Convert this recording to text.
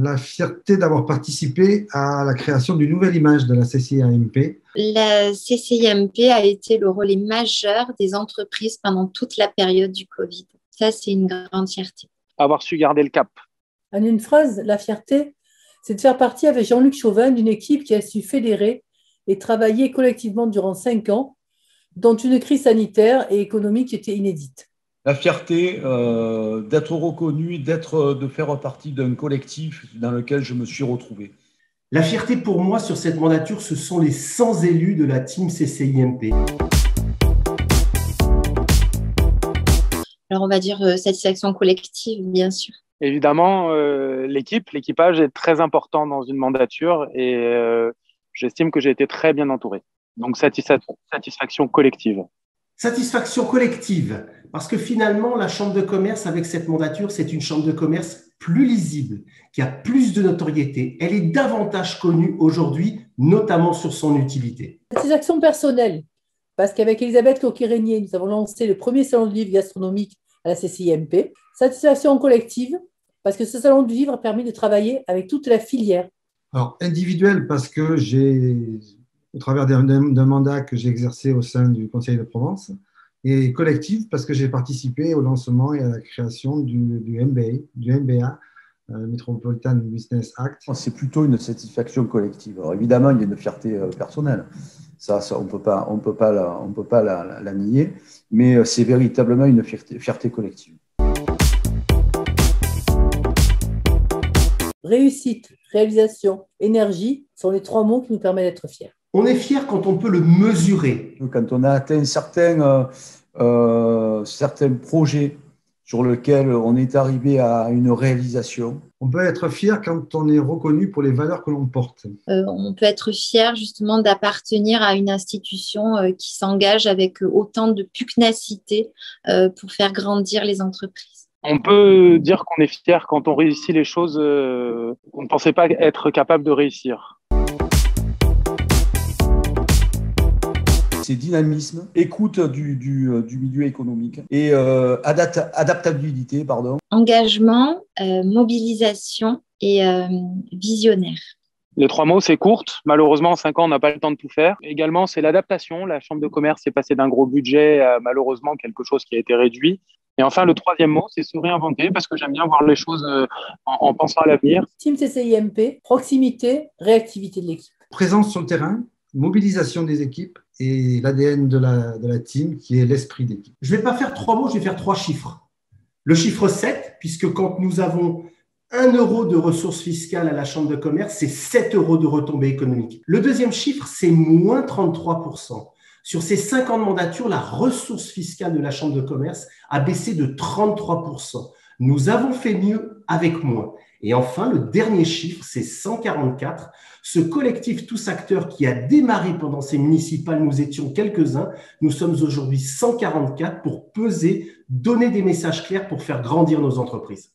La fierté d'avoir participé à la création d'une nouvelle image de la CCIMP. La CCIMP a été le relais majeur des entreprises pendant toute la période du Covid. Ça, c'est une grande fierté. Avoir su garder le cap. En une phrase, la fierté, c'est de faire partie avec Jean-Luc Chauvin d'une équipe qui a su fédérer et travailler collectivement durant 5 ans, dont une crise sanitaire et économique était inédite. La fierté d'être reconnu, de faire partie d'un collectif dans lequel je me suis retrouvé. La fierté pour moi sur cette mandature, ce sont les 100 élus de la team CCIMP. Alors, on va dire satisfaction collective, bien sûr. Évidemment, l'équipage est très important dans une mandature et j'estime que j'ai été très bien entouré. Donc, satisfaction collective. Satisfaction collective, parce que finalement, la Chambre de commerce, avec cette mandature, c'est une Chambre de commerce plus lisible, qui a plus de notoriété. Elle est davantage connue aujourd'hui, notamment sur son utilité. Satisfaction personnelle, parce qu'avec Elisabeth Coquet-Régnier, nous avons lancé le premier salon du livre gastronomique à la CCIMP. Satisfaction collective, parce que ce salon du livre a permis de travailler avec toute la filière. Alors, individuelle, parce que au travers d'un mandat que j'ai exercé au sein du Conseil de Provence, et collective parce que j'ai participé au lancement et à la création du MBA, Metropolitan Business Act. C'est plutôt une satisfaction collective. Alors évidemment, il y a une fierté personnelle. Ça on peut pas la nier, mais c'est véritablement une fierté collective. Réussite, réalisation, énergie sont les 3 mots qui nous permettent d'être fiers. On est fier quand on peut le mesurer. Quand on a atteint certains projets sur lesquels on est arrivé à une réalisation. On peut être fier quand on est reconnu pour les valeurs que l'on porte. On peut être fier justement d'appartenir à une institution qui s'engage avec autant de pugnacité pour faire grandir les entreprises. On peut dire qu'on est fier quand on réussit les choses qu'on ne pensait pas être capable de réussir. C'est dynamisme, écoute du milieu économique et adaptabilité, Engagement, mobilisation et visionnaire. Les 3 mots, c'est courte. Malheureusement, en 5 ans, on n'a pas le temps de tout faire. Également, c'est l'adaptation. La Chambre de commerce est passée d'un gros budget à malheureusement quelque chose qui a été réduit. Et enfin, le 3e mot, c'est se réinventer parce que j'aime bien voir les choses en pensant à l'avenir. Team CCIMP, proximité, réactivité de l'équipe. Présence sur le terrain, mobilisation des équipes et l'ADN de la team qui est l'esprit d'équipe. Je ne vais pas faire 3 mots, je vais faire 3 chiffres. Le chiffre 7, puisque quand nous avons 1 euro de ressources fiscales à la Chambre de commerce, c'est 7 euros de retombées économiques. Le 2e chiffre, c'est moins 33%. Sur ces 5 ans de mandature, la ressource fiscale de la Chambre de commerce a baissé de 33%. Nous avons fait mieux avec moins. Et enfin, le dernier chiffre, c'est 144. Ce collectif Tous Acteurs qui a démarré pendant ces municipales, nous étions quelques-uns. Nous sommes aujourd'hui 144 pour peser, donner des messages clairs pour faire grandir nos entreprises.